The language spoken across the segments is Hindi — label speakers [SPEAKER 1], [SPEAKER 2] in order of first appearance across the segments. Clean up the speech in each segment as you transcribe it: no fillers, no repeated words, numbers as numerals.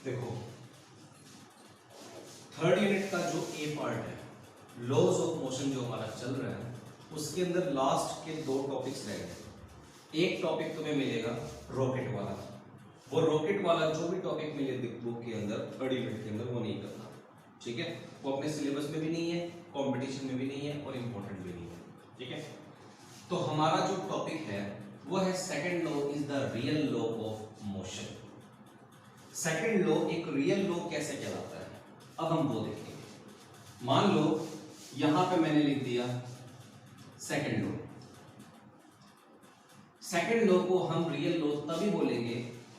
[SPEAKER 1] देखो थर्ड यूनिट का जो ए पार्ट है, लॉज ऑफ मोशन जो हमारा चल रहा है, उसके अंदर लास्ट के दो टॉपिक्स रह गए। एक टॉपिक तुम्हें मिलेगा रॉकेट वाला, वो रॉकेट वाला जो भी टॉपिक मिले बुक के अंदर थर्ड यूनिट के अंदर वो नहीं करना, ठीक है। वो अपने सिलेबस में भी नहीं है, कंपटीशन में भी नहीं है और इम्पोर्टेंट भी नहीं है, ठीक है। तो हमारा जो टॉपिक है वो है second law is the real law of motion. Second law एक रियल लॉ कैसे कहलाता है, अब हम वो देखेंगे। मान लो यहां पे मैंने लिख दिया सेकंड लॉ। सेकंड लॉ को हम रियल लॉ तभी बोलेंगे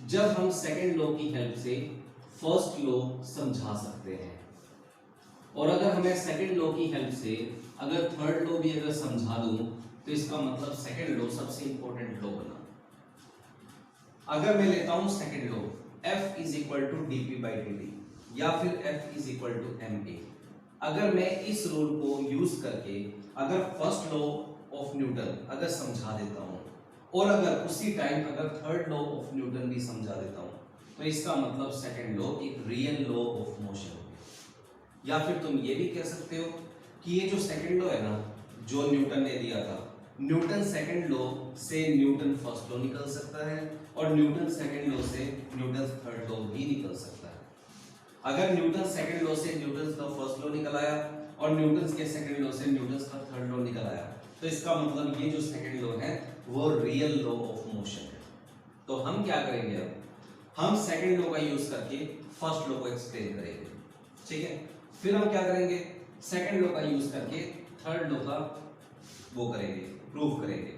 [SPEAKER 1] जब हम सेकंड लॉ की हेल्प से फर्स्ट लॉ समझा सकते हैं, और अगर हमें सेकंड लॉ की हेल्प से अगर थर्ड लॉ भी अगर समझा दूं तो इसका मतलब सेकंड लॉ सबसे इंपॉर्टेंट लॉ बना। अगर मैं लेता हूं second law F is equal to dp/dt या फिर F is equal to ma, अगर मैं इस रूल को यूज करके अगर फर्स्ट लॉ ऑफ न्यूटन अगर समझा देता हूं और अगर उसी टाइम अगर थर्ड लॉ ऑफ न्यूटन भी समझा देता हूं तो इसका मतलब सेकंड लॉ एक रियल लॉ ऑफ मोशन हो गया। या फिर तुम ये भी कह सकते हो कि ये जो सेकंड लॉ है ना, जो न्यूटन ने दिया था, न्यूटन सेकंड लॉ से न्यूटन फर्स्ट लॉ निकल सकता है और न्यूटन सेकंड लॉ से न्यूटन थर्ड लॉ भी निकल सकता है। अगर न्यूटन सेकंड लॉ से न्यूटन का फर्स्ट लॉ निकल आया और न्यूटन के सेकंड लॉ से न्यूटन का थर्ड लॉ निकल आया तो इसका मतलब ये जो सेकंड लॉ है वो रियल लॉ ऑफ मोशन है। तो हम क्या करेंगे, अब हम सेकंड लॉ का यूज करके फर्स्ट लॉ को एक्सप्लेन करेंगे, ठीक है। फिर हम क्या करेंगे, सेकंड लॉ का यूज करके थर्ड लॉ का वो करेंगे, प्रूफ करेंगे।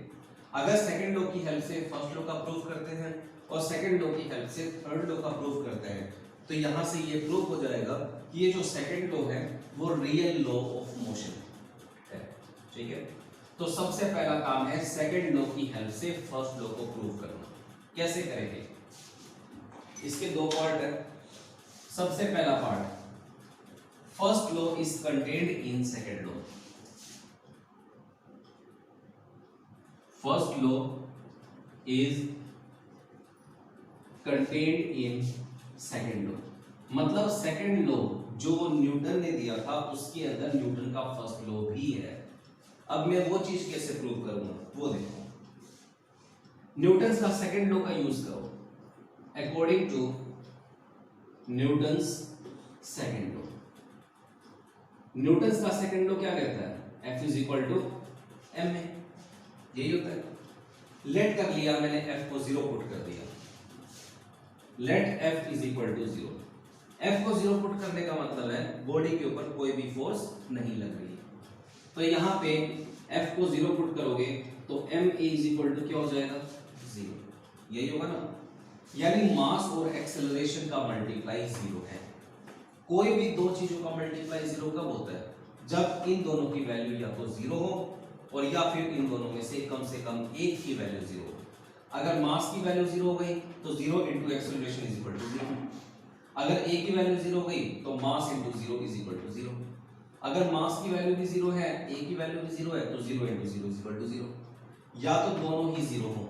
[SPEAKER 1] अगर सेकंड लॉ की हेल्प से फर्स्ट लॉ का प्रूफ करते हैं और सेकंड लॉ की हेल्प से थर्ड लॉ का प्रूफ करते हैं तो यहां से ये प्रूफ हो जाएगा कि ये जो सेकंड लॉ है वो रियल लॉ ऑफ मोशन है, ठीक है। तो सबसे पहला काम है सेकंड लॉ की हेल्प से फर्स्ट लॉ को प्रूव करना। कैसे करेंगे, इसके दो पार्ट है। सबसे पहला part, first law is contained in second law. First law is contained in second law, मतलब सेकंड लॉ जो न्यूटन ने दिया था उसके अंदर न्यूटन का फर्स्ट लॉ भी है। अब मैं वो चीज कैसे प्रूव करूंगा वो देखो। न्यूटन का सेकंड लॉ का यूज करो। According to Newton's second law, Newton का सेकंड लॉ क्या कहता है, F is equal to ma, यही होता है। लेट कर लिया मैंने F को 0 पुट कर दिया, let F is equal to 0। F को 0 पुट करने का मतलब है बॉडी के ऊपर कोई भी फोर्स नहीं लग रही है। तो यहाँ पे F को 0 पुट करोगे तो ma इज इक्वल टू क्या हो जाएगा, 0, यही होगा ना। यानी मास और एक्सेलरेशन का मल्टीप्लाई 0 है। कोई भी दो चीजों का मल्टीप्लाई 0 कब होता है, जब इन दोनों की वैल्यू या तो 0 हो और या फिर इन दोनों में से कम एक की वैल्यू 0 हो। अगर मास की वैल्यू 0 हो गई तो 0 into acceleration is equal to 0। अगर a की वैल्यू 0 हो गई तो mass into 0 is equal to 0। अगर मास की वैल्यू भी 0 है, a की वैल्यू भी 0 है तो 0 इंटू 0 इज इक्वल टू 0। या तो दोनों ही 0 हो,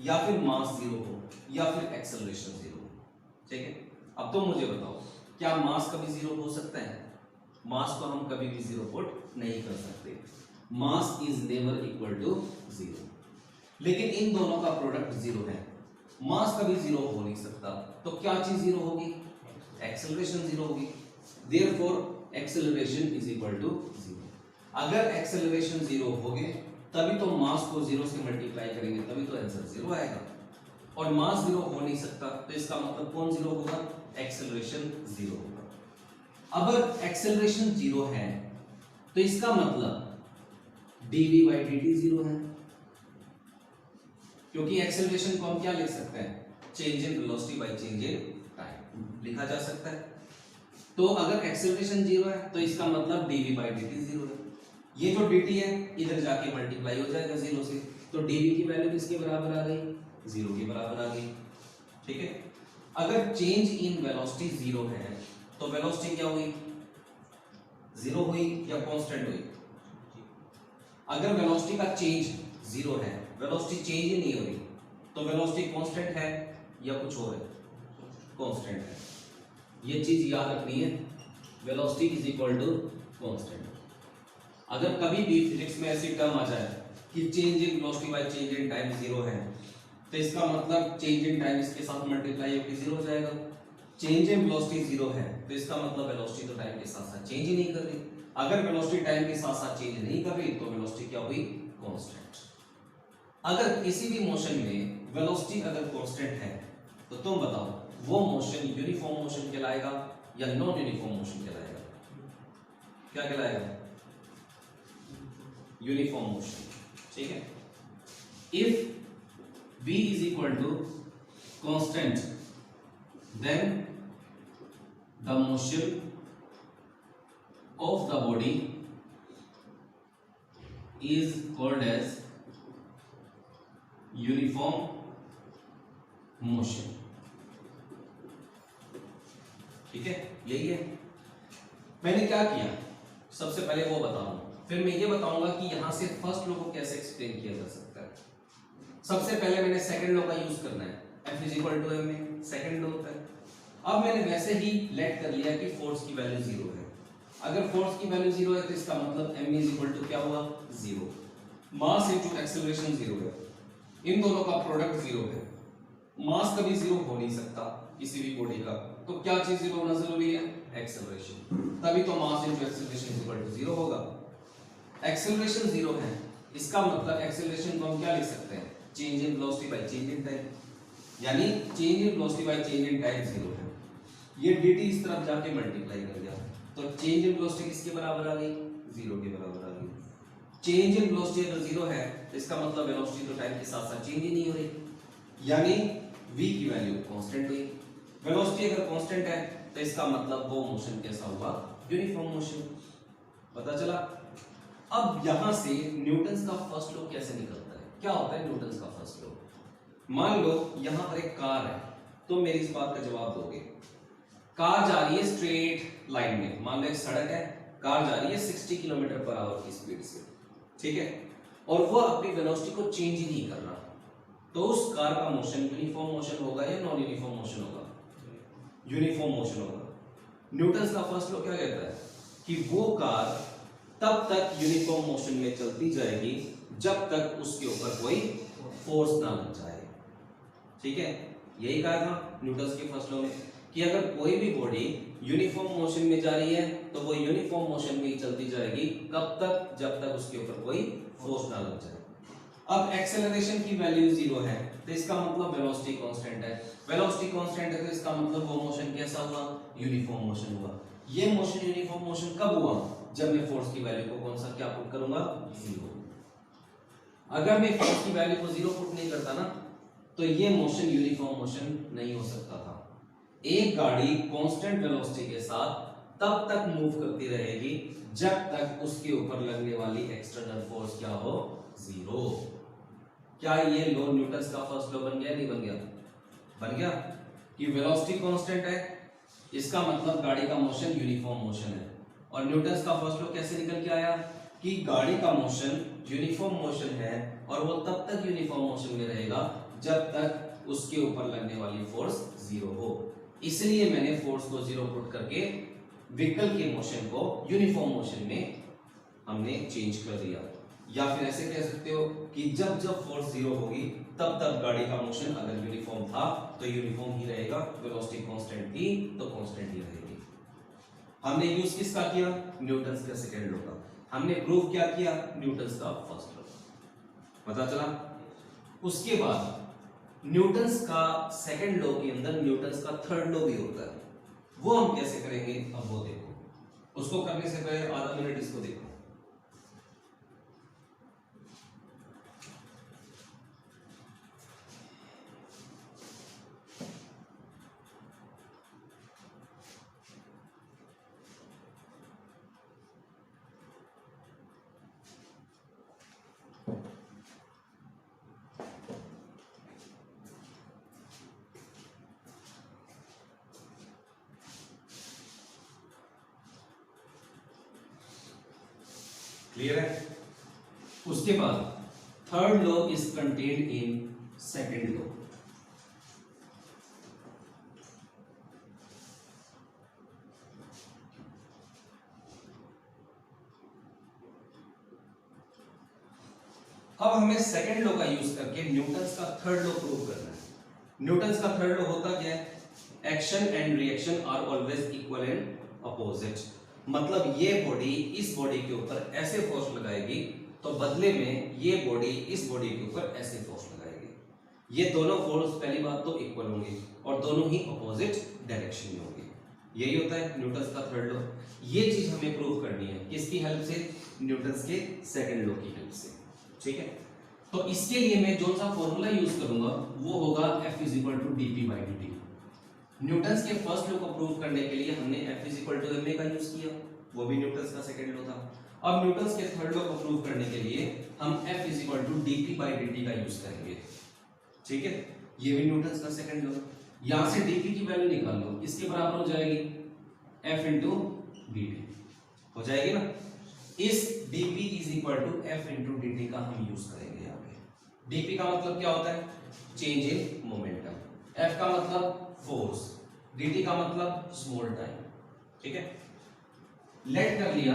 [SPEAKER 1] या फिर मास 0 हो, या फिर एक्सेलरेशन 0 हो, ठीक है। अब तो मुझे बताओ, क्या मास कभी 0 हो सकता है? मास को हम कभी भी 0 पुट नहीं कर सकते। Mass is never equal to 0। लेकिन इन दोनों का प्रोडक्ट 0 है, मास कभी 0 हो नहीं सकता। तो क्या चीज 0 होगी, एक्सेलरेशन 0 होगी। Therefore acceleration is equal to 0। अगर एक्सेलरेशन 0 होगे तभी तो मास को 0 से मल्टीप्लाई करेंगे, तभी तो आंसर 0 आएगा। और मास 0 हो नहीं सकता तो इसका मतलब कौन 0 होगा, एक्सेलरेशन 0 होगा। अब एक्सेलरेशन 0 है तो इसका मतलब dv/dt 0 है, क्योंकि एक्सेलरेशन को हम क्या लिख सकते हैं, change in velocity by change in time लिखा जा सकता है। तो अगर एक्सेलरेशन 0 है तो इसका मतलब dv/dt 0 है। ये जो dt है इधर जाके मल्टीप्लाई हो जाएगा 0 से, तो dv की वैल्यू किसके बराबर आ गई, 0 के बराबर आ गई, ठीक है। अगर चेंज इन वेलोसिटी 0 है तो वेलोसिटी क्या हुई, 0 हुई या कांस्टेंट हुई। अगर वेलोसिटी का चेंज 0 है, वेलोसिटी चेंज ही नहीं हो रही तो वेलोसिटी कांस्टेंट है या कुछ और है, कांस्टेंट है। ये चीज याद रखनी है, velocity is equal to constant. अगर कभी भी फिजिक्स में ऐसी टर्म आ जाए कि change in velocity by change in time zero है, तो इसका मतलब चेंज इन टाइम इसके साथ मल्टीप्लाई होकर जीरो हो जाएगा। चेंज इन वेलोसिटी जीरो है तो इसका मतलब वेलोसिटी तो टाइम के साथ साथ चेंज ही नहीं कर रही। अगर वेलोसिटी टाइम के साथ साथ चेंज नहीं कर रही तो वेलोसिटी क्या हुई, कांस्टेंट। अगर किसी भी मोशन में वेलोसिटी अगर कांस्टेंट है तो तुम बताओ वो मोशन यूनिफॉर्म मोशन कहलाएगा या नॉन यूनिफॉर्म मोशन कहलाएगा? क्या कहलाएगा? Uniform motion. ठीक है, if v is equal to constant then the motion of the body is called as uniform motion। ठीक है, यही है। मैंने क्या किया, सबसे पहले वो बताऊं, फिर मैं ये बताऊंगा कि यहां से फर्स्ट लॉ को कैसे एक्सप्लेन किया जा सकता है। सबसे पहले मैंने सेकंड लॉ का यूज करना है, F is equal to M में सेकंड लॉ होता है। अब मैंने वैसे ही लेट कर लिया कि फोर्स की वैल्यू जीरो है। अगर फोर्स की वैल्यू जीरो है तो इसका मतलब m इज इक्वल टू क्या हुआ, जीरो। मास इनटू एक्सेलरेशन जीरो है, इन दोनों का प्रोडक्ट जीरो है। मास कभी जीरो हो नहीं सकता किसी भी बॉडी का, तो क्या चीज जीरो होना जरूरी है, एक्सेलरेशन, तभी तो mass into acceleration is equal to zero होगा। एक्सेलरेशन जीरो है, इसका मतलब एक्सेलरेशन को हम क्या लिख सकते हैं, change in velocity by change in time, यानी change in velocity by change in time zero है। ये dt इस तरफ जाके मल्टीप्लाई कर गया तो चेंज इन वेलोसिटी किसके बराबर आ गई, जीरो के बराबर आ गई। चेंज इन वेलोसिटी अगर जीरो है तो इसका मतलब वेलोसिटी तो टाइम के साथ साथ चेंज ही नहीं हो रही, यानी v की वैल्यू कांस्टेंट हुई। वेलोसिटी अगर कांस्टेंट है तो इसका मतलब वो मोशन कैसा हुआ, यूनिफॉर्म मोशन। पता चला। अब यहां से न्यूटन्स का फर्स्ट लॉ कैसे निकलता है, क्या होता है न्यूटन्स का फर्स्ट लॉ। मान लो यहां पर एक कार है, तो मेरी इस बात का जवाब दोगे। कार जा रही है स्ट्रेट लाइन में, मान लो एक सड़क है, कार जा रही है 60 किलोमीटर पर आवर की स्पीड से, ठीक है, और वो अपनी वेलोसिटी को चेंज ही नहीं कर रहा, तो उस कार का मोशन यूनिफॉर्म मोशन होगा या नॉन यूनिफॉर्म मोशन होगा, यूनिफॉर्म मोशन होगा। न्यूटन्स का फर्स्ट लॉ क्या कहता है कि वो कार तब तक यूनिफॉर्म मोशन में चलती जाएगी जब तक उसके ऊपर कोई फोर्स ना लग जाए। ठीक है, यही कहा था न्यूटन्स के फर्स्ट लॉ में कि अगर कोई भी बॉडी यूनिफॉर्म मोशन में जा रही है तो वो यूनिफॉर्म मोशन में ही चलती जाएगी, कब तक, जब तक उसके ऊपर कोई फोर्स ना लग जाए। अब एक्सेलरेशन की वैल्यू जीरो है तो इसका मतलब वेलोसिटी कांस्टेंट है, वेलोसिटी कांस्टेंट है तो इसका मतलब वो मोशन कैसा हुआ, यूनिफॉर्म मोशन हुआ। ये मोशन यूनिफॉर्म मोशन कब हुआ, जब मैं फोर्स की वैल्यू को कौन सा क्या पुट करूंगा, जीरो। अगर मैं फोर्स की वैल्यू को जीरो पुट नहीं करता ना तो ये मोशन यूनिफॉर्म मोशन नहीं हो सकता था। एक गाड़ी कांस्टेंट वेलोसिटी के साथ तब तक मूव करती रहेगी जब तक उसके ऊपर लगने वाली एक्सटर्नल फोर्स क्या हो, जीरो। क्या ये लॉ न्यूटन्स का फर्स्ट लॉ बन गया, नहीं बन गया, बन गया कि वेलोसिटी कांस्टेंट है, इसका मतलब गाड़ी का मोशन यूनिफॉर्म मोशन है। और न्यूटन्स का फर्स्ट लॉ कैसे निकल के आया कि गाड़ी का मोशन यूनिफॉर्म मोशन है और वो तब तक यूनिफॉर्म मोशन में रहेगा जब तक उसके ऊपर लगने वाली फोर्स जीरो हो। इसलिए मैंने फोर्स को जीरो पुट करके व्हीकल के मोशन को यूनिफॉर्म मोशन में हमने चेंज कर दिया। या फिर ऐसे कह सकते हो कि जब जब फोर्स जीरो होगी तब तब गाड़ी का मोशन अगर यूनिफॉर्म था तो यूनिफॉर्म ही रहेगा, वेलोसिटी कांस्टेंट थी तो कांस्टेंट ही रहेगी। हमने यूज किसका किया, न्यूटन्स का सेकंड लॉ का। हमने प्रूव क्या किया, न्यूटन्स का फर्स्ट लॉ। पता चला। उसके बाद न्यूटन्स का सेकंड लॉ के अंदर न्यूटन्स का थर्ड लॉ भी होता है, वो हम कैसे करेंगे अब वो देखो। उसको करने से पहले आधा मिनट इसको देखो। क्लियर है। उसके बाद third law is contained in second law. अब हमें सेकंड लॉ का यूज करके न्यूटन्स का थर्ड लॉ प्रूव करना है। न्यूटन्स का थर्ड लॉ होता क्या है? Action and reaction are always equal and opposite. मतलब ये बॉडी इस बॉडी के ऊपर ऐसे फोर्स लगाएगी तो बदले में ये बॉडी इस बॉडी के ऊपर ऐसे फोर्स लगाएगी। ये दोनों फोर्स पहली बात तो इक्वल होंगे और दोनों ही अपोजिट डायरेक्शन में होंगे। यही होता है न्यूटन्स का थर्ड लॉ। ये चीज हमें प्रूव करनी है किसकी हेल्प से? न्यूटन्स के सेकंड लॉ की हेल्प से। ठीक है, तो इसके लिए मैं जो सा फॉर्मूला यूज करूंगा वो होगा F = dp/dt। न्यूटन्स के फर्स्ट लॉ को प्रूव करने के लिए हमने F = ma का यूज किया, वो भी न्यूटन्स का सेकंड लॉ था। अब न्यूटन्स के थर्ड लॉ को प्रूव करने के लिए हम F = dp/dt का यूज करेंगे। ठीक है, ये भी न्यूटन्स का सेकंड लॉ। यहां से dp की वैल्यू निकाल लो, किसके बराबर हो जाएगी? F × dt हो जाएगी ना। इस dp = F × dt का हम यूज करेंगे यहाँ पे। dp का मतलब क्या होता है? Change in momentum. F का मतलब फोर्स, dt का मतलब स्मॉल टाइम। ठीक है, लेट कर लिया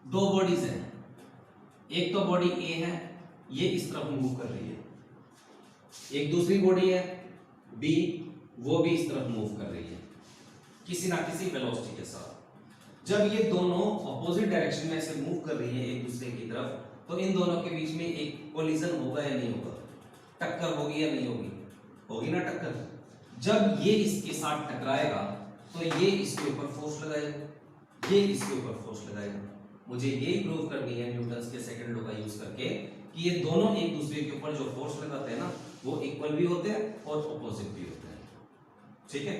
[SPEAKER 1] दो बॉडीज हैं, एक तो बॉडी A है, ये इस तरफ मूव कर रही है, एक दूसरी बॉडी है B, वो भी इस तरफ मूव कर रही है किसी ना किसी वेलोसिटी के साथ। जब ये दोनों अपोजिट डायरेक्शन में ऐसे मूव कर रही है एक दूसरे की तरफ, तो इन दोनों के बीच में एक कोलिजन होगा या नहीं होगा? टक्कर होगी या नहीं होगी? होगी ना टक्कर। जब ये इसके साथ टकराएगा तो ये इसके ऊपर फोर्स लगाएगा, ये इसके ऊपर फोर्स लगाएगा। मुझे यही प्रूव करनी है न्यूटन्स के सेकंड लॉ का यूज करके कि ये दोनों एक दूसरे के ऊपर जो फोर्स लगाते हैं ना वो इक्वल भी होते हैं और अपोजिट भी होते हैं। ठीक है,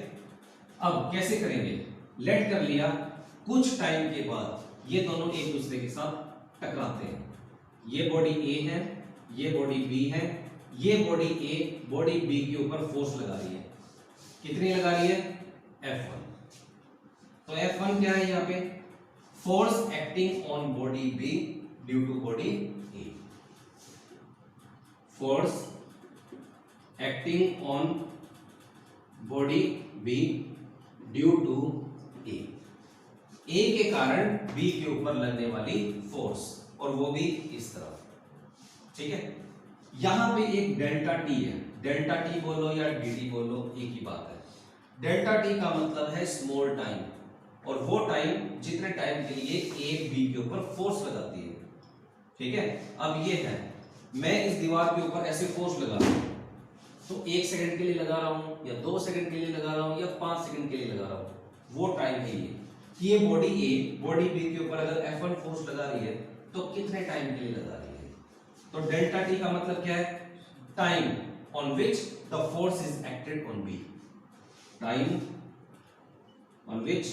[SPEAKER 1] अब कैसे करेंगे? लेट कर लिया कुछ टाइम के बाद ये दोनों एक दूसरे के साथ टकराते हैं। ये बॉडी A है, ये बॉडी B है, ये बॉडी A बॉडी B के ऊपर फोर्स लगा रही है। कितनी लगा रही है? F1। तो F1 क्या है यहाँ पे? Force acting on body B due to body A। Force acting on body B due to A। A के कारण B के ऊपर लगने वाली फोर्स, और वो भी इस तरफ। ठीक है, यहां पे एक डेल्टा T है, डेल्टा T बोलो या dt बोलो एक ही बात है। डेल्टा T का मतलब है स्मॉल टाइम, और वो टाइम जितने टाइम के लिए A B के ऊपर फोर्स लगाती है। ठीक है, अब ये है मैं इस दीवार के ऊपर ऐसे फोर्स लगा रहा हूं, तो 1 सेकंड के लिए लगा रहा हूं या 2 सेकंड के लिए लगा रहा हूं या 5 सेकंड के लिए लगा रहा हूं, वो टाइम है ये बॉडी A बॉडी B के ऊपर अगर F1 फोर्स लगा रही है तो कितने टाइम के लिए लगा रही है? तो डेल्टा T का मतलब क्या है? Time on which the force is acted on B। Time on which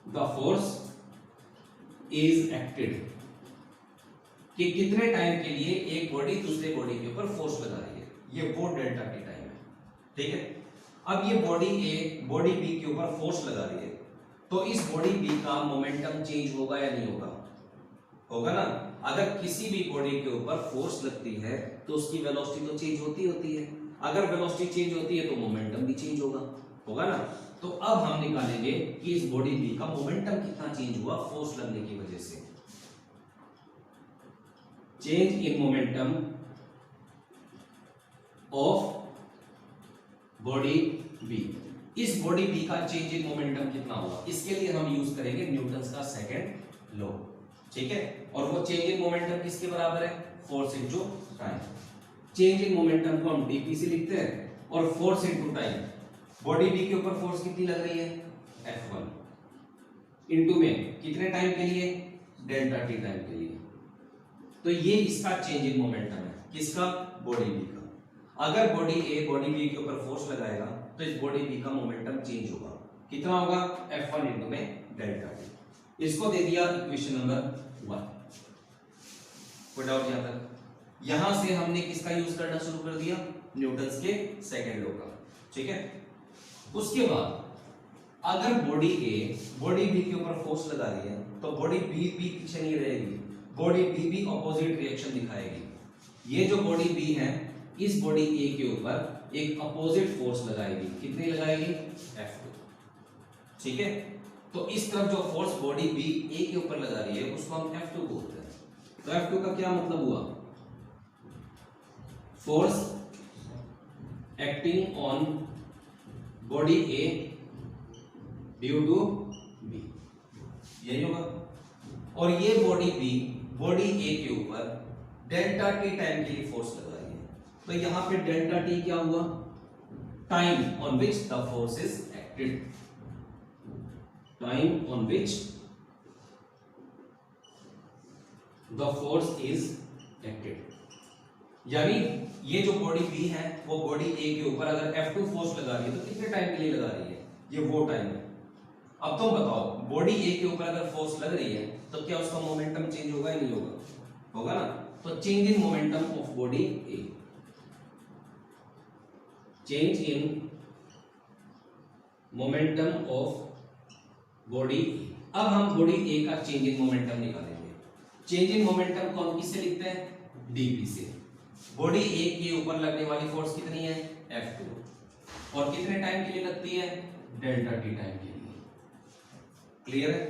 [SPEAKER 1] the force is acted, कि कितने टाइम के लिए एक बॉडी दूसरे बॉडी के ऊपर फोर्स लगा रही है, ये वो डेल्टा T टाइम है। ठीक है, अब ये बॉडी A बॉडी B के ऊपर फोर्स लगा रही है, तो इस बॉडी B का मोमेंटम चेंज होगा या नहीं होगा? होगा ना। अगर किसी भी बॉडी के ऊपर फोर्स लगती है तो उसकी वेलोसिटी तो चेंज होती है। अगर वेलोसिटी चेंज होती है तो मोमेंटम भी चेंज होगा ना। तो अब हम निकालेंगे कि इस बॉडी B का मोमेंटम कितना चेंज हुआ फोर्स लगने की वजह से। Change in momentum of body B। इस बॉडी B का चेंज इन मोमेंटम कितना होगा? इसके लिए हम यूज करेंगे न्यूटन्स का सेकंड लॉ। ठीक है, और वो चेंज इन मोमेंटम किसके बराबर है? Force into time. Change in momentum को हम dp से लिखते हैं, और force into time. Body B के ऊपर फोर्स कितनी लग रही है? F1 इनटू में कितने टाइम के लिए? डेल्टा T टाइम के लिए। तो ये इसका चेंज इन मोमेंटम है, किसका? बॉडी B का। अगर बॉडी A बॉडी B के ऊपर फोर्स लगाएगा तो इस बॉडी B का मोमेंटम चेंज होगा। कितना होगा? F1 इनटू में डेल्टा T। इसको दे दिया इक्वेशन नंबर 1। कोई डाउट यहां तक? यहां से हमने किसका यूज करना शुरू कर दिया? न्यूटन्स के सेकंड लॉ का। ठीक है, उसके बाद अगर बॉडी A बॉडी B के ऊपर फोर्स लगा रही है तो बॉडी B पीछे नहीं रहेगी, बॉडी B भी ऑपोजिट रिएक्शन दिखाएगी। ये जो बॉडी B है इस बॉडी A के ऊपर एक अपोजिट फोर्स लगाएगी। कितनी लगाएगी? F2। ठीक है, तो इस तरफ जो फोर्स बॉडी बी ए के ऊपर लगा रही है उसको हम F2 बोलते हैं। तो F2 का क्या मतलब हुआ? Force acting on body A due to B, यही होगा। और ये बॉडी बी बॉडी ए के ऊपर डेल्टा टी टाइम के लिए फोर्स लगा रही है। तो यहां पे डेल्टा टी क्या हुआ? Time on which the force is acted, time on which the force is acted. यानी ये जो बॉडी बी है वो बॉडी ए के ऊपर अगर F2 फोर्स लगा रही है तो कितने टाइम के लिए लगा रही है? ये वो टाइम है। अब तुम बताओ, बॉडी ए के ऊपर अगर फोर्स लग रही है तो क्या उसका मोमेंटम चेंज होगा या नहीं होगा? होगा ना। तो change in momentum of body A, change in momentum of body A. अब हम बॉडी ए का चेंज इन मोमेंटम निकालेंगे। चेंज इन मोमेंटम को हम किससे लिखते हैं? dp से। बॉडी ए के ऊपर लगने वाली फोर्स कितनी है? F2। और कितने टाइम के लिए लगती है? डेल्टा टी टाइम के लिए। क्लियर है?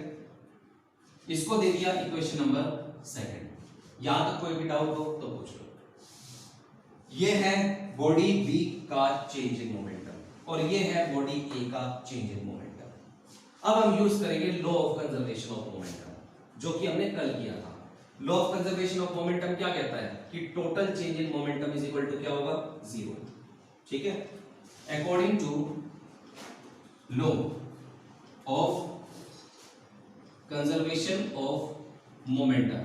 [SPEAKER 1] इसको दे दिया इक्वेशन नंबर सेकंड। यहां तक कोई भी डाउट हो तो पूछ लो। ये है बॉडी बी का चेंज इन मोमेंटम और ये है बॉडी ए का चेंज इन मोमेंटम। अब हम यूज करेंगे law of conservation of momentum, जो कि हमने कल किया था। Law of conservation of momentum क्या कहता है कि total change in momentum is equal to क्या होगा? 0। ठीक है। According to law of conservation of momentum,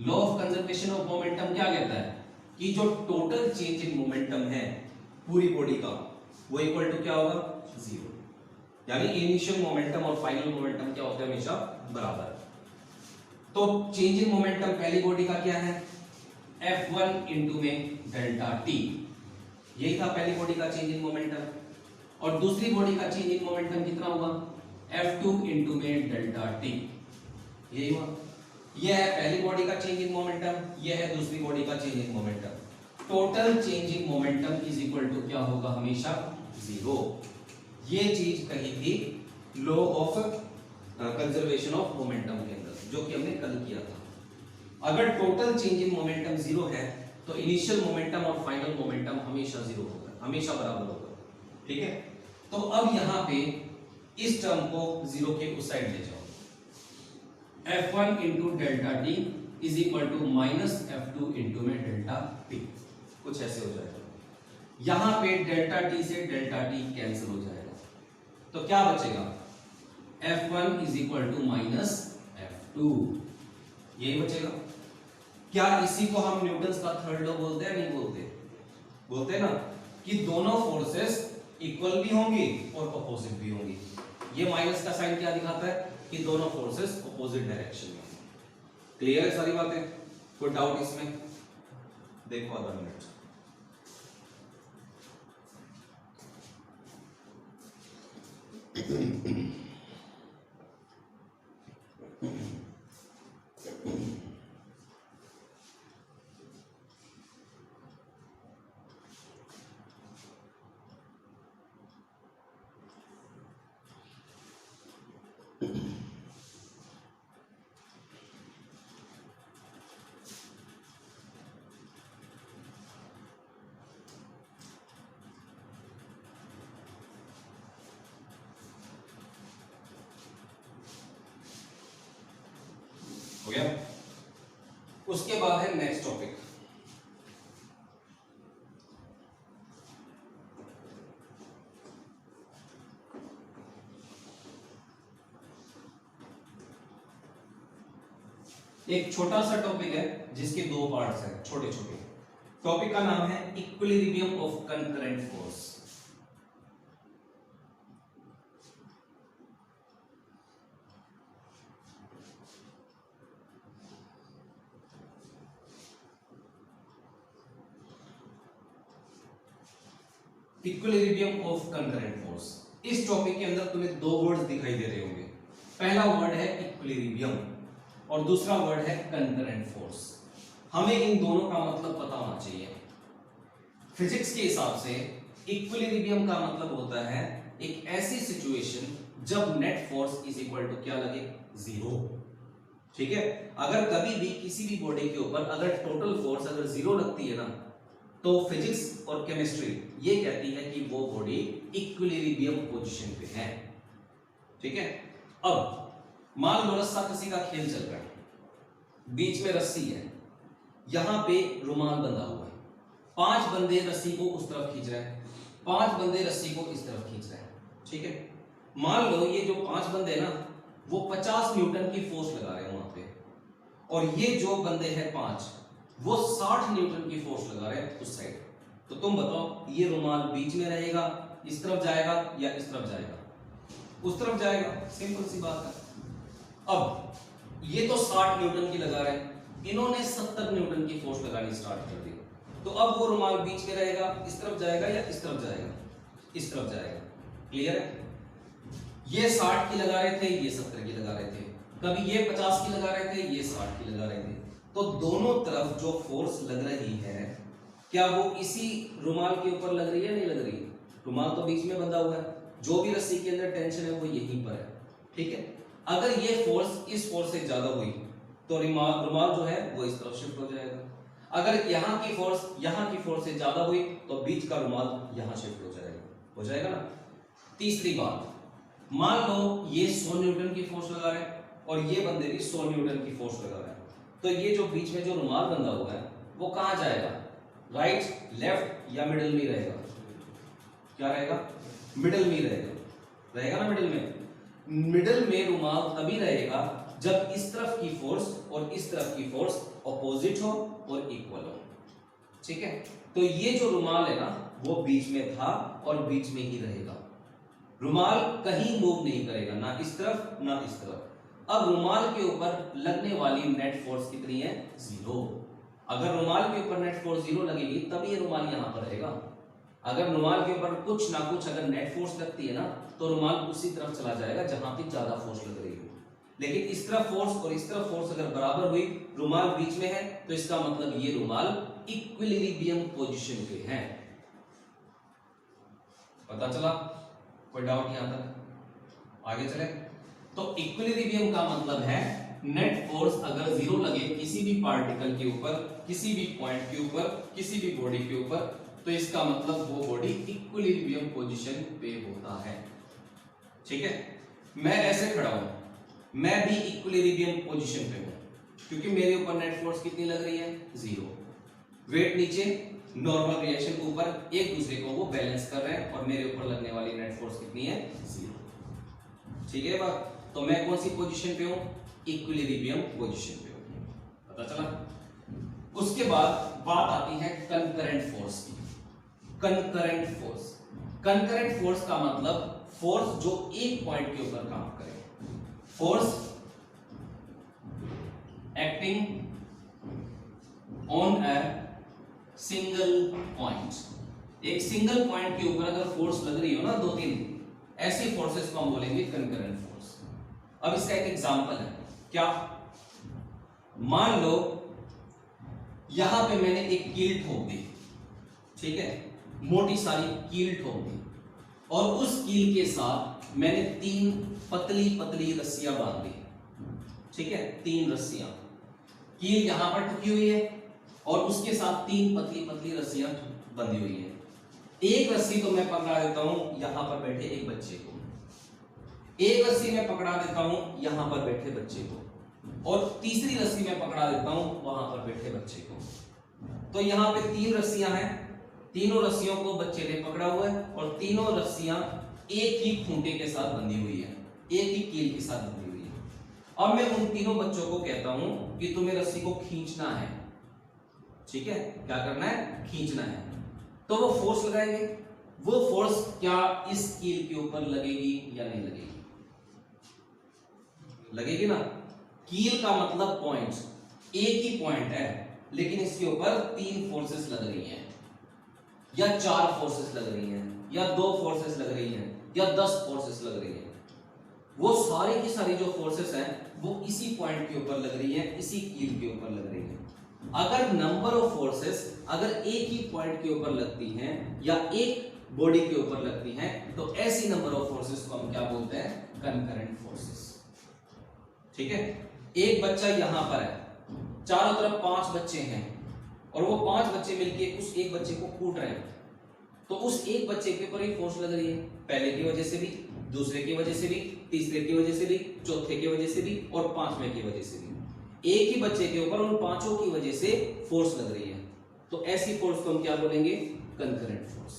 [SPEAKER 1] law of conservation of momentum क्या कहता है कि जो टोटल चेंज इन मोमेंटम है पूरी बॉडी का वो इक्वल टू क्या होगा? 0। यानी इनिशियल मोमेंटम और फाइनल मोमेंटम क्या होते हैं? हमेशा बराबर। तो चेंज इन मोमेंटम पहली बॉडी का क्या है? F1 इंटू में डेल्टा टी, यही था पहली बॉडी का चेंज इन मोमेंटम। और दूसरी बॉडी का चेंज इन मोमेंटम कितना होगा? F2 इंटू में डेल्टा टी, यही हुआ। यह है पहली बॉडी का चेंज इन मोमेंटम, यह है दूसरी बॉडी का change in momentum. Total change in momentum is equal to क्या होगा? हमेशा 0। ये चीज कही थी law of conservation of momentum के अंदर, जो कि हमने कल किया था। अगर टोटल चेंज इन मोमेंटम 0 है तो इनिशियल मोमेंटम और फाइनल मोमेंटम हमेशा 0 होगा, हमेशा बराबर होगा। ठीक है। तो अब यहां पे इस टर्म को 0 के उस साइड ले जाओ। F1 into delta T is equal to minus F2 into में डेल्टा टी, कुछ ऐसे हो जाएगा। यहां पे डेल्टा टी से डेल्टा टी कैंसिल हो जाएगा, तो क्या बचेगा? F1 is equal to minus F2, यही बचेगा। क्या इसी को हम न्यूटन्स का थर्ड लॉ बोलते हैं? नहीं बोलते? बोलते हैं ना कि दोनों फोर्सेस इक्वल भी होंगी और अपोजिट भी होंगी। ये माइनस का साइन क्या दिखाता है कि दोनों फोर्सेस अपोजिट डायरेक्शन में। क्लियर है सारी बातें? कोई डाउट इसमें? देखो आधा मिनट। हो गया? उसके बाद है नेक्स्ट टॉपिक। एक छोटा सा टॉपिक है जिसके दो पार्ट्स हैं, छोटे छोटे। टॉपिक का नाम है equilibrium of concurrent force. Equilibrium of concurrent force. इस टॉपिक के अंदर तुम्हें दो वर्ड्स दिखाई दे रहे होंगे। पहला वर्ड है इक्विलिब्रियम और दूसरा वर्ड है कंकरेंट फोर्स। हमें इन दोनों का मतलब पता होना चाहिए। फिजिक्स के हिसाब से इक्विलिब्रियम का मतलब होता है एक ऐसी सिचुएशन जब net force is equal to क्या लगे, 0। ठीक है, अगर कभी भी किसी भी बॉडी के ऊपर अगर टोटल फोर्स अगर 0 लगती है ना, तो फिजिक्स और केमिस्ट्री ये कहती है कि वो बॉडी इक्विलिब्रियम पोजीशन पे है। ठीक है, अब मान लो रस्साकसी का खेल चल रहा है, बीच में रस्सी है, यहां पे रुमाल बंधा हुआ है, 5 बंदे रस्सी को उस तरफ खींच रहे हैं, 5 बंदे रस्सी को इस तरफ खींच रहे हैं। ठीक है, मान लो ये जो 5 बंदे ना वो 50 न्यूटन की फोर्स लगा रहे हैं वहां पे, और ये जो बंदे हैं 5 वो 60 न्यूटन की फोर्स लगा रहे हैं उस साइड। तो तुम बताओ ये रुमाल बीच में रहेगा, इस तरफ जाएगा या इस तरफ जाएगा? उस तरफ जाएगा, सिंपल सी बात है। अब ये तो 60 न्यूटन की लगा रहे हैं, इन्होंने 70 न्यूटन की फोर्स लगानी स्टार्ट कर दी, तो अब वो रुमाल बीच में रहेगा, इस तरफ जाएगा या इस तरफ जाएगा? इस तरफ जाएगा। क्लियर है? ये 60 की लगा रहे थे, ये 70 की लगा रहे थे, कभी ये 50 की लगा रहे थे, ये 60 की लगा रहे थे, तो दोनों तरफ जो फोर्स लग रही है क्या वो इसी रुमाल के ऊपर लग रही है, नहीं लग रही? रुमाल तो बीच में बंधा हुआ है, जो भी रस्सी के अंदर टेंशन है वो यहीं पर है। ठीक है, अगर ये फोर्स इस फोर्स से ज्यादा हुई तो रुमाल जो है वो इस तरफ शिफ्ट हो जाएगा, अगर यहाँ की फोर्स से ज्यादा हुई तो बीच का रुमाल यहाँ शिफ्ट हो जाएगा ना। तीसरी बात, मान लो ये 100 न्यूटन की फोर्स लगा रहे हैं और ये बंदे भी 100 न्यूटन की फोर्स लगा रहे हैं, तो ये जो बीच में जो रुमाल बंधा हुआ है वो कहां जाएगा? राइट, लेफ्ट या मिडिल में रहेगा? क्या रहेगा? मिडिल में रहेगा ना। मिडिल में रुमाल तभी रहेगा जब इस तरफ की फोर्स और इस तरफ की फोर्स ऑपोजिट हो और इक्वल हो। ठीक है, तो ये जो रुमाल है ना वो बीच में था और बीच में ही रहेगा, रुमाल कहीं मूव नहीं करेगा, ना इस तरफ ना इस तरफ। अब रुमाल के ऊपर लगने वाली नेट फोर्स कितनी है? 0। अगर रुमाल के ऊपर नेट फोर्स 0 लगेगी तब ये रुमाल यहां पर रहेगा। अगर रुमाल के ऊपर कुछ ना कुछ अगर नेट फोर्स लगती है ना तो रुमाल उसी तरफ चला जाएगा जहां पे ज्यादा फोर्स लग रही है। लेकिन इस तरफ फोर्स और इस तरफ फोर्स अगर बराबर हुई, रुमाल बीच में है, तो इसका मतलब ये रुमाल इक्विलिब्रियम पोजीशन पे है। पता चला? कोई डाउट यहां तक? आगे चले तो इक्विलिब्रियम का मतलब है नेट फोर्स अगर 0 लगे किसी भी पार्टिकल के ऊपर, किसी भी पॉइंट के ऊपर, किसी भी बॉडी के ऊपर, तो इसका मतलब वो बॉडी इक्विलिब्रियम पोजीशन पे होता है। ठीक है, मैं ऐसे खड़ा हूं, मैं भी इक्विलिब्रियम पोजीशन पे हूं क्योंकि मेरे ऊपर नेट फोर्स कितनी लग रही है? 0। वेट नीचे, नॉर्मल रिएक्शन ऊपर, एक दूसरे को वो बैलेंस कर रहे हैं और मेरे ऊपर लगने वाली नेट फोर्स कितनी है? 0। ठीक है बात? तो मैं कौन सी पोजीशन पे हूं? इक्विलिब्रियम पोजीशन पे हूं। पता चला? उसके बाद बात आती है कंकरेंट फोर्स की। कंकरेंट फोर्स का मतलब फोर्स जो एक पॉइंट के ऊपर काम करे, force acting on a single point. एक सिंगल पॉइंट के ऊपर अगर फोर्स लग रही हो ना 2-3, ऐसी फोर्सेस को हम बोलेंगे कंकरेंट फोर्स। अब इसका एक एग्जांपल है, क्या? मान लो यहां पे मैंने एक कील ठोक दी, ठीक है, मोटी सारी कील ठोक दी, और उस कील के साथ मैंने 3 पतली पतली रस्सियां बांध दी। ठीक है, 3 रस्सियां, कील यहां पर ठुकी हुई है और उसके साथ 3 पतली पतली रस्सियां बंधी हुई है। एक रस्सी तो मैं पकड़ा देता हूं यहां पर बैठे एक बच्चे को, एक रस्सी मैं पकड़ा देता हूं यहां पर बैठे बच्चे को, और तीसरी रस्सी मैं पकड़ा देता हूं वहां पर बैठे बच्चे को। तो यहां पे 3 रस्सियां हैं, तीनों रस्सियों को बच्चे ने पकड़ा हुआ है और तीनों रस्सियां एक ही खूंटे के साथ बंधी हुई है, एक ही कील के साथ बंधी हुई है। अब मैं उन तीनों बच्चों को कहता हूं कि तुम्हें रस्सी को खींचना है। ठीक है, क्या करना है? खींचना है। तो वो फोर्स लगाएंगे, वो फोर्स क्या इस कील के ऊपर लगेगी या नहीं लगेगी? लगेगी ना। कील का मतलब पॉइंट्स, एक ही पॉइंट है लेकिन इसके ऊपर 3 फोर्सेस लग रही हैं, या 4 फोर्सेस लग रही हैं, या 2 फोर्सेस लग रही हैं, या 10 फोर्सेस लग रही हैं। वो सारी की सारी जो फोर्सेस हैं वो इसी पॉइंट के ऊपर लग रही हैं, इसी कील के ऊपर लग रही हैं। अगर नंबर ऑफ फोर्सेस अगर एक ही पॉइंट के ऊपर लगती हैं या एक बॉडी के ऊपर लगती हैं तो ऐसी नंबर ऑफ फोर्सेस को हम क्या बोलते हैं? Concurrent forces. ठीक है, एक बच्चा यहां पर है, चारों तरफ 5 बच्चे हैं और वो 5 बच्चे मिलके उस एक बच्चे को कूट रहे हैं, तो उस एक बच्चे के ऊपर ही फोर्स लग रही है, पहले की वजह से भी, दूसरे की वजह से भी, तीसरे की वजह से भी, चौथे की वजह से भी और पांचवें की वजह से भी। एक ही बच्चे के ऊपर उन पांचों की वजह से फोर्स लग रही है, तो ऐसी फोर्स को हम क्या बोलेंगे? Concurrent force.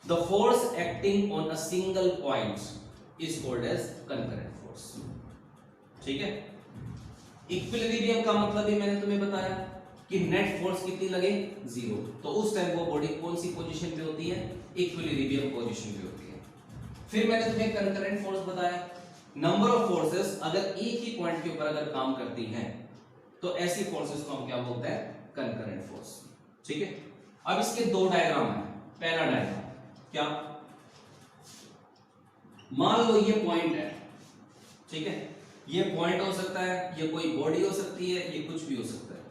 [SPEAKER 1] The force acting on a single point is called as concurrent force. ठीक है, इक्विलिब्रियम का मतलब ही मैंने तुम्हें बताया कि नेट फोर्स कितनी लगे? 0। तो उस टाइम वो बॉडी कौन सी पोजीशन पे होती है? इक्विलिब्रियम पोजीशन पे होती है। फिर मैंने तुम्हें कंकरेंट फोर्स बताया, नंबर ऑफ फोर्सेस अगर एक ही पॉइंट के ऊपर अगर काम करती हैं तो ऐसी फोर्सेस को हम क्या बोलते हैं? Concurrent force. ठीक है, अब इसके दो डायग्राम है। पहला डायग्राम क्या, मान लो ये पॉइंट है, ठीक है, ये पॉइंट हो सकता है, ये कोई बॉडी हो सकती है, ये कुछ भी हो सकता है।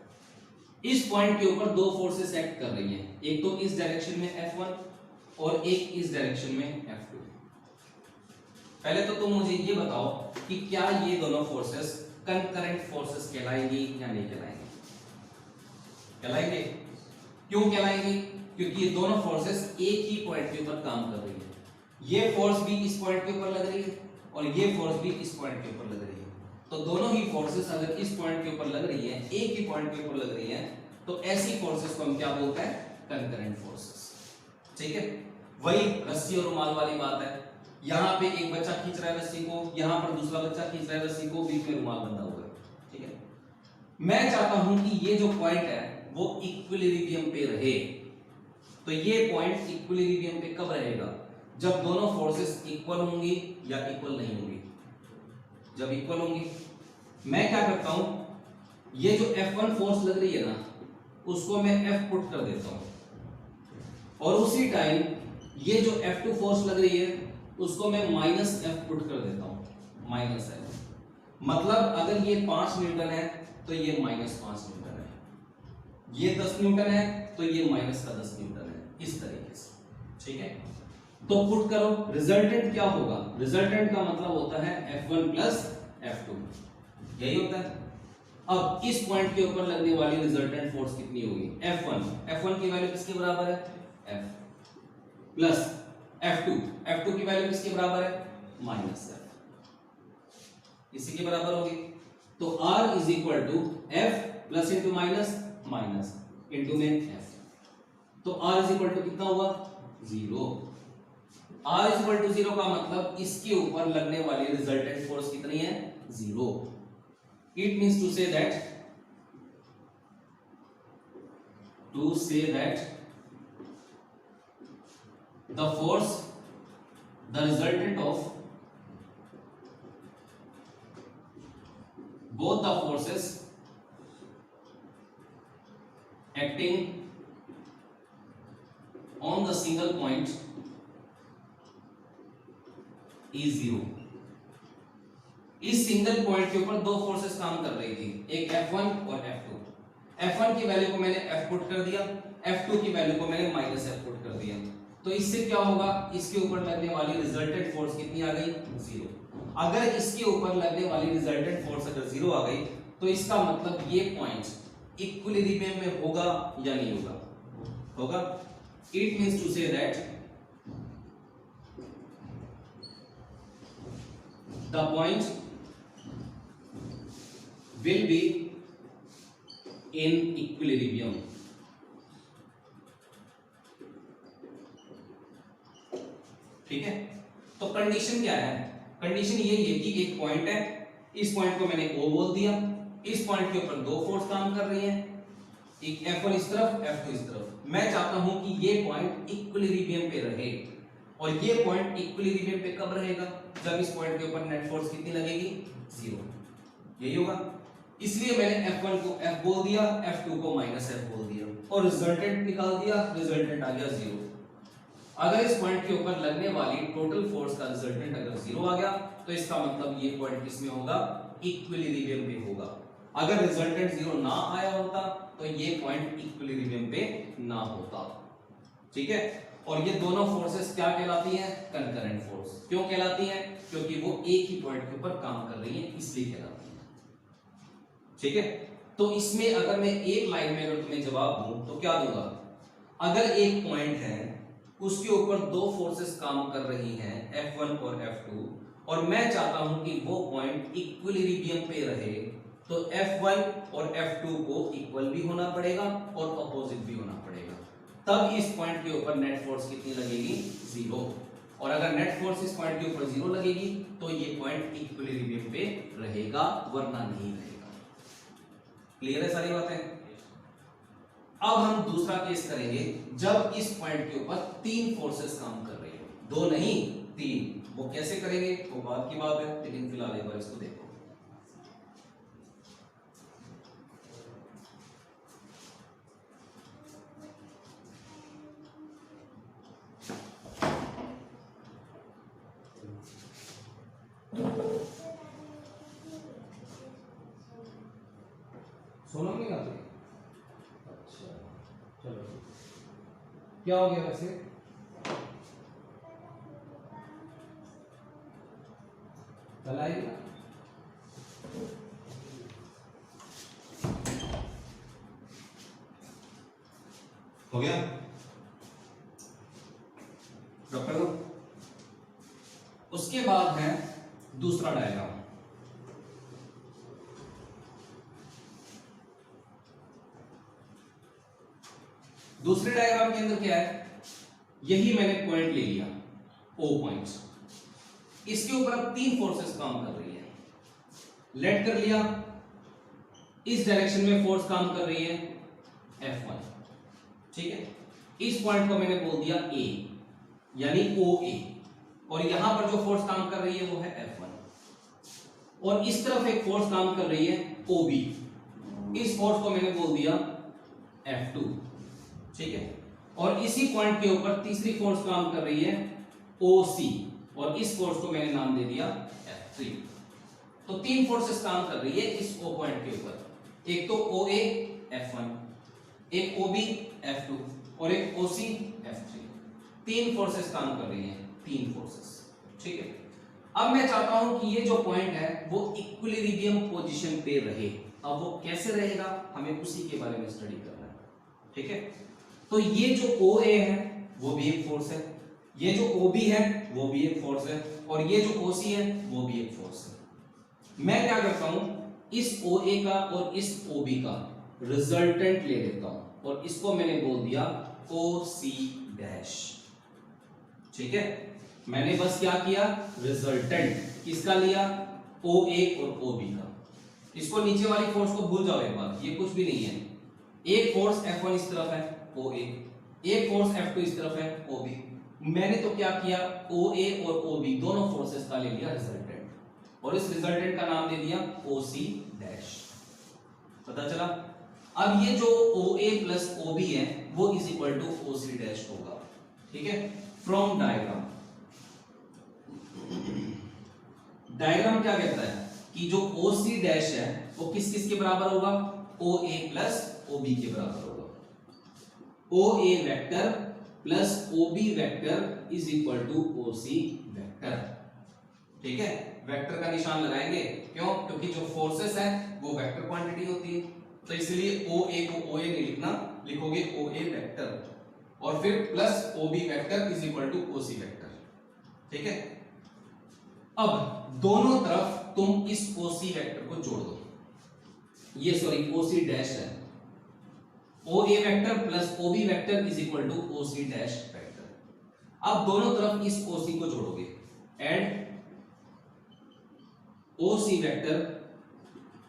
[SPEAKER 1] इस पॉइंट के ऊपर दो फोर्सेस एक्ट कर रही हैं, एक तो इस डायरेक्शन में F1 और एक इस डायरेक्शन में F2। पहले तो तुम मुझे ये बताओ कि क्या ये दोनों फोर्सेस कंकरेंट फोर्सेस कहलाएंगी या नहीं कहलाएंगी? कहलाएंगे। क्यों कहलाएंगी? क्योंकि ये दोनों फोर्सेस एक ही पॉइंट के ऊपर काम कर रही है। ये फोर्स भी इस पॉइंट के ऊपर लग रही है और ये फोर्स भी इस पॉइंट के ऊपर लग रही है। तो दोनों ही फोर्सेस अगर इस पॉइंट के ऊपर लग रही है, एक ही पॉइंट के ऊपर लग रही है, तो ऐसी फोर्सेस को हम क्या बोलते हैं? Concurrent forces. ठीक है, वही रस्सी और रुमाल वाली बात है। यहाँ पे एक बच्चा खींच रहा है रस्सी को, यहाँ पर दूसरा बच्चा खींच रहा है रस्सी को, बीच में रुमाल बंधा हुआ है। ठीक है, मैं चाहता हूं कि ये जो पॉइंट है वो इक्विलिब्रियम पे रहे। तो ये पॉइंट इक्विलिब्रियम पे कब रहेगा? जब दोनों फोर्सेस इक्वल होंगी या इक्वल नहीं होंगी? जब इक्वल होंगी। मैं क्या करता हूं, ये जो F1 फोर्स लग रही है ना, उसको मैं F पुट कर देता हूं और उसी टाइम ये जो F2 फोर्स लग रही है उसको मैं -F पुट कर देता हूं, -F। मतलब अगर ये 5 न्यूटन है तो ये -5 न्यूटन है, ये 10 न्यूटन है तो ये -10 न्यूटन है, इस तरीके से। ठीक है, तो पुट करो, रिजल्टेंट क्या होगा? रिजल्टेंट का मतलब होता है F1 प्लस F2, यही होता है। अब इस पॉइंट के ऊपर लगने वाली रिजल्टेंट फोर्स कितनी होगी? F1 की वैल्यू किसके बराबर है? F प्लस F2 की वैल्यू किसके बराबर है? -F, इसी के बराबर होगी। तो R is equal to F plus into minus into में F। तो R इज इक्वल टू कितना हुआ? 0। R इज इक्वल टू 0 का मतलब इसके ऊपर लगने वाली रिजल्टेंट फोर्स कितनी है? 0। It means to say that the resultant of both the forces acting on the single point is 0। इस सिंगल पॉइंट के ऊपर दो फोर्सेस काम कर रही थी, एक F1 और F2। F1 की वैल्यू को मैंने F पुट कर दिया, F2 की वैल्यू को मैंने -F पुट कर दिया। तो इससे क्या होगा? इसके ऊपर लगने वाली रिजल्टेंट फोर्स कितनी आ गई? 0। अगर इसके ऊपर लगने वाली रिजल्टेंट फोर्स अगर 0 आ गई तो इसका मतलब ये पॉइंट इक्विलिब्रियम में होगा या नहीं होगा? होगा। It means to say that the point will be in equilibrium। ठीक है, तो कंडीशन क्या है? कंडीशन यही है कि एक पॉइंट है, इस पॉइंट को मैंने O बोल दिया, इस पॉइंट के ऊपर दो फोर्स काम कर रही हैं, एक F1 इस तरफ, F2 इस तरफ। मैं चाहता हूं कि ये पॉइंट इक्विलिब्रियम पे रहे और ये पॉइंट इक्विलिब्रियम पे कब रहेगा? जब इस पॉइंट के ऊपर नेट फोर्स कितनी लगेगी? 0। यही होगा। इसलिए मैंने F1 को F बोल दिया, F2 को -F बोल दिया और रिजल्टेंट निकाल दिया, रिजल्टेंट आ गया 0। अगर इस पॉइंट के ऊपर लगने वाली टोटल फोर्स का रिजल्टेंट अगर 0 आ गया तो इसका मतलब ये पॉइंट किसमें होगा? इक्विलिब्रियम पे होगा। अगर रिजल्टेंट 0 ना आया होता तो ये पॉइंट इक्विलिब्रियम पे ना होता। ठीक है, और ये दोनों फोर्सेस क्या कहलाती हैं? Concurrent force. क्यों कहलाती हैं? क्योंकि वो एक ही पॉइंट के ऊपर काम कर रही हैं, इसलिए कहलाती हैं। ठीक है, तो इसमें अगर मैं एक लाइन में अगर तुम्हें जवाब दूं तो क्या दूंगा? अगर एक पॉइंट है उसके ऊपर दो फोर्सेस काम कर रही हैं, F1 और F2, और मैं चाहता हूं कि वो पॉइंट इक्विलिब्रियम पे रहे, तो F1 और F2 को इक्वल भी होना पड़ेगा और अपोजिट भी होना पड़ेगा। तब इस पॉइंट के ऊपर नेट फोर्स कितनी लगेगी? 0। और अगर नेट फोर्स इस पॉइंट के ऊपर 0 लगेगी तो ये पॉइंट इक्विलिब्रियम पे रहेगा, वरना नहीं रहेगा। क्लियर है सारी बातें? अब हम दूसरा केस करेंगे जब इस पॉइंट के ऊपर 3 फोर्सेस काम कर रही हो, 2 नहीं 3। वो कैसे करेंगे वो बाद की बात है, लेकिन फिलहाल एक बार इसको देखो। सोना नहीं आते? अच्छा चलो, क्या हो गया वैसे? कल आएगी ना?
[SPEAKER 2] हो गया?
[SPEAKER 1] ड्रॉप कर दो। उसके बाद है दूसरा डायग्राम। दूसरे डायग्राम के अंदर क्या है? यही मैंने पॉइंट ले लिया, O पॉइंट। इसके ऊपर अब 3 फोर्सेस काम कर रही है। लेट कर लिया, इस डायरेक्शन में फोर्स काम कर रही है F1। ठीक है, इस पॉइंट को मैंने बोल दिया A, यानी OA, और यहां पर जो फोर्स काम कर रही है वो है F1। और इस तरफ एक फोर्स काम कर रही है OB, इस फोर्स को मैंने बोल दिया F2। ठीक है, और इसी पॉइंट के ऊपर तीसरी फोर्स काम कर रही है OC, और इस फोर्स को मैंने नाम दे दिया F3। तो 3 फोर्सेस काम कर रही है इस O पॉइंट के ऊपर, एक तो OA F1, एक OB F2 और एक OC F3। 3 फोर्सेस काम कर रही हैं, 3 फोर्सेस। ठीक है, अब मैं चाहता हूं कि ये जो पॉइंट है वो इक्विलिब्रियम पोजीशन पे रहे। अब वो कैसे रहेगा हमें उसी के बारे में स्टडी करना है। ठीक है, तो ये जो OA है वो भी एक फोर्स है, ये जो OB है वो भी एक फोर्स है, और ये जो OC है वो भी एक फोर्स है। मैं क्या करता हूं, इस OA का और इस OB का रिजल्टेंट ले लेता हूं, और इसको मैंने बोल दिया OC डैश। ठीक है, मैंने बस क्या किया, रिजल्टेंट किसका लिया? OA और OB का। इसको नीचे वाली फोर्स को भूल जाओ एक बार, ये कुछ भी नहीं है। एक फोर्स F1 इस तरफ है OA, एक फोर्स F2 इस तरफ है OB। मैंने तो क्या किया, OA और OB दोनों फोर्सेस का ले लिया रिजल्टेंट, और इस रिजल्टेंट का नाम दे दिया OC डैश। पता चला? अब ये जो OA प्लस OB है वो is equal to OC dash होगा। ठीक है, फ्रॉम डायग्राम। डायग्राम क्या कहता है कि जो OC डैश है वो किस किस के बराबर होगा? OA प्लस OB के बराबर होगा। OA vector plus OB vector is equal to OC vector. ठीक है, वेक्टर का निशान लगाएंगे, क्यों? क्योंकि जो फोर्सेस है वो वेक्टर क्वांटिटी होती है, तो इसलिए OA को OA नहीं लिखना, लिखोगे OA वेक्टर, और फिर plus OB vector is equal to OC vector. ठीक है, अब दोनों तरफ तुम इस OC वेक्टर को जोड़ दो, ये सॉरी OC डैश है, OA vector plus OB vector is equal to OC dash vector. अब दोनों तरफ इस OC को जोड़ोगे, add OC vector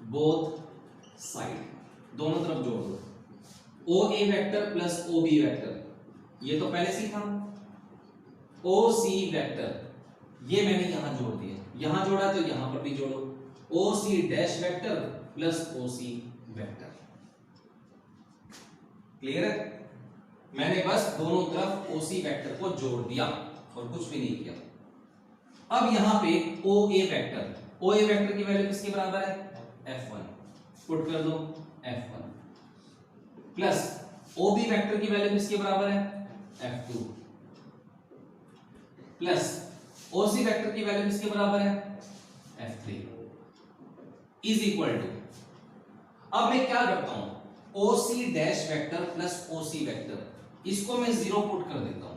[SPEAKER 1] both side, दोनों तरफ जोड़ दो। OA vector plus OB vector, ये तो पहले सीखा। OC वेक्टर ये मैंने यहां जोड़ दिया, यहां जोड़ा तो यहां पर भी जोड़ो, OC dash vector plus OC vector. Clear है? मैंने बस दोनों तरफ OC वेक्टर को जोड़ दिया और कुछ भी नहीं किया। अब यहां पे OA वेक्टर की वैल्यू किसके बराबर है? F1। पुट कर दो F1 प्लस OB वेक्टर की वैल्यू किसके बराबर है F2 प्लस OC वेक्टर की वैल्यू किसके बराबर है F3 इज इक्वल टू, अब मैं क्या करता हूं OC dash vector plus OC vector इसको मैं जीरो पुट कर देता हूं।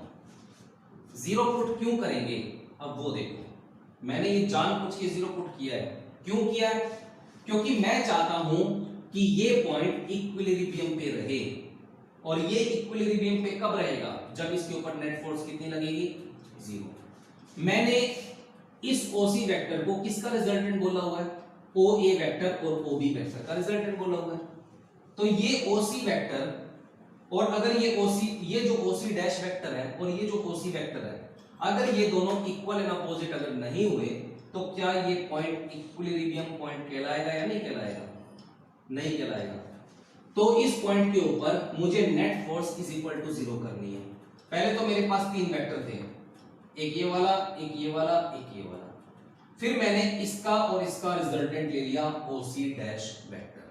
[SPEAKER 1] जीरो पुट क्यों करेंगे अब वो देखो, मैंने ये जानबूझ के जीरो पुट किया है। क्यों किया है? क्योंकि मैं चाहता हूं कि ये पॉइंट इक्विलिब्रियम पे रहे, और ये इक्विलिब्रियम पे कब रहेगा जब इसके ऊपर नेट फोर्स कितनी लगेगी जीरो। मैंने इस OC वेक्टर को किसका रिजल्टेंट बोला हुआ है OA वेक्टर और OB वेक्टर का रिजल्टेंट बोला हुआ है। तो ये OC वेक्टर और अगर ये जो OC डैश वेक्टर है और ये जो OC वेक्टर है, अगर ये दोनों इक्वल एंड अपोजिट अगर नहीं हुए तो क्या ये पॉइंट इक्विलिब्रियम पॉइंट कहलाएगा या नहीं कहलाएगा? नहीं कहलाएगा। तो इस पॉइंट के ऊपर मुझे net force is equal to zero करनी है। पहले तो मेरे पास तीन वेक्टर थे, एक ये वाला, एक ये वाला, एक ये वाला। फिर मैंने इसका और इसका रिजल्टेंट ले लिया OC डैश वेक्टर।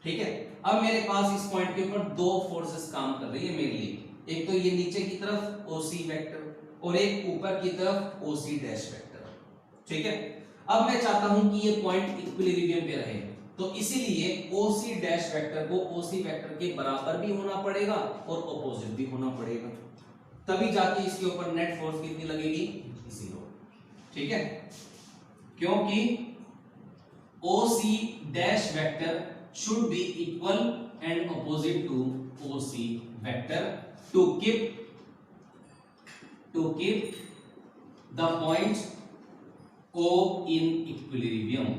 [SPEAKER 1] ठीक है, अब मेरे पास इस पॉइंट के ऊपर दो फोर्सेस काम कर रही है मेनली, एक तो ये नीचे की तरफ OC वेक्टर और एक ऊपर की तरफ OC डैश वेक्टर। ठीक है, अब मैं चाहता हूं कि ये पॉइंट इक्विलिब्रियम पे रहे, तो इसीलिए OC डैश वेक्टर को OC वेक्टर के बराबर भी होना पड़ेगा और ऑपोजिट भी होना पड़ेगा, तभी जाके इसके ऊपर नेट फोर्स कितनी लगेगी जीरो। ठीक है, क्योंकि OC dash vector should be equal and opposite to OC vector to keep the point O in equilibrium।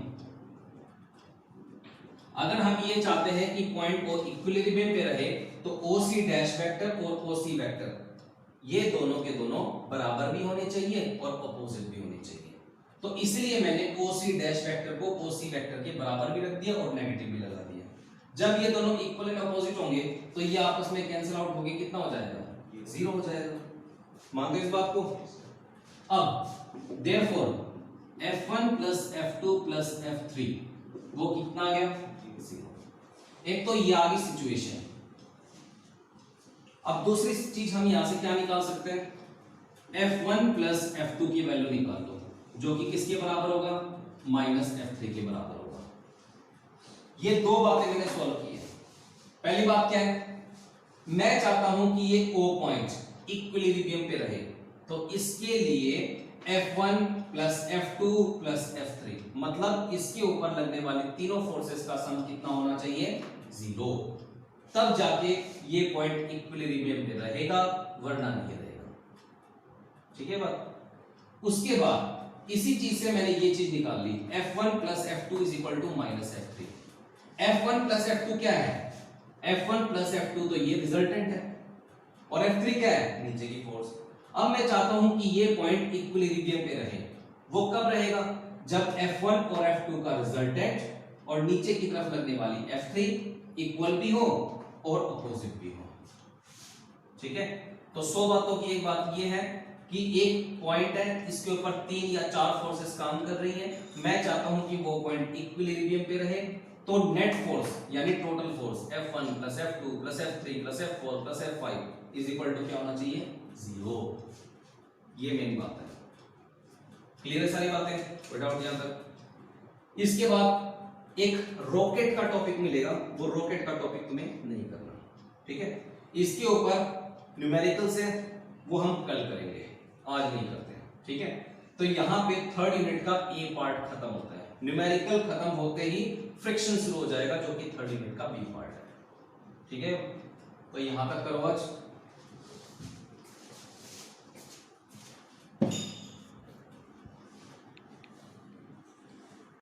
[SPEAKER 1] अगर हम ये चाहते हैं कि पॉइंट O इक्विलिब्रियम पे रहे तो OC डैश वेक्टर और OC वेक्टर ये दोनों के दोनों बराबर भी होने चाहिए और अपोजिट भी होने चाहिए। तो इसलिए मैंने OC डैश वेक्टर को OC वेक्टर के बराबर भी रख दिया और नेगेटिव भी लगा दिया। जब ये दोनों इक्वल एंड अपोजिट होंगे तो ये आपस में कैंसिल आउट होके कितना हो जाएगा जीरो हो जाएगा। मानते हो इस बात को? अब therefore F1 plus F2 plus F3 वो कितना आ गया जीरो। एक तो ये आ गई सिचुएशन। अब दूसरी चीज हम यहां से क्या निकाल सकते हैं, F1 प्लस F2 की वैल्यू निकाल दो, जो कि किसके बराबर होगा माइनस F3 के बराबर होगा। ये दो बातें मैंने सॉल्व की है। पहली बात क्या है, मैं चाहता हूं कि ये O पॉइंट इक्विलिब्रियम पे रहे, तो इसके लिए F1 plus F2 plus F3 मतलब इसके ऊपर लगने वाले तीनों फोर्सेस का सम कितना होना चाहिए जीरो, तब जाके ये पॉइंट इक्विलिब्रियम पे रहेगा, वरना नहीं रहेगा। ठीक है बात। उसके बाद इसी चीज से मैंने ये चीज निकाल ली, F1 plus F2 is equal to minus F3। F1 plus F2 क्या है, F1 प्लस F2 तो ये रिजल्टेंट है और F3 क्या है नीचे की फोर्स। अब मैं चाहता हूं कि ये पॉइंट इक्विलिब्रियम पे रहे। वो कब रहेगा जब F1 और F2 का रिजल्टेंट और नीचे की तरफ लगने वाली F3 इक्वल भी हो और अपोजिट भी हो। ठीक है, तो 100 बातों की एक बात ये है कि एक पॉइंट है, इसके ऊपर 3 या 4 फोर्सेस काम कर रही हैं, मैं चाहता हूं कि वो पॉइंट इक्विलिब्रियम पे रहे, तो नेट फोर्स यानी total force F1 plus F2 plus F3 plus F4 plus F5 is equal to क्या होना चाहिए जीरो। ये मेन बात है। क्लियर है सारी बातें, कोई डाउट यहां तक? इसके बाद एक रॉकेट का टॉपिक मिलेगा, वो रॉकेट का टॉपिक तुम्हें नहीं करना। ठीक है, इसके ऊपर न्यूमेरिकल्स है, वो हम कल करेंगे, आज नहीं करते हैं। ठीक है, तो यहां पे थर्ड यूनिट का ए पार्ट खत्म होता है। न्यूमेरिकल खत्म होते ही फ्रिक्शन शुरू हो जाएगा, जो कि थर्ड यूनिट का बी पार्ट है। ठीक है, तो यहां तक करो आज।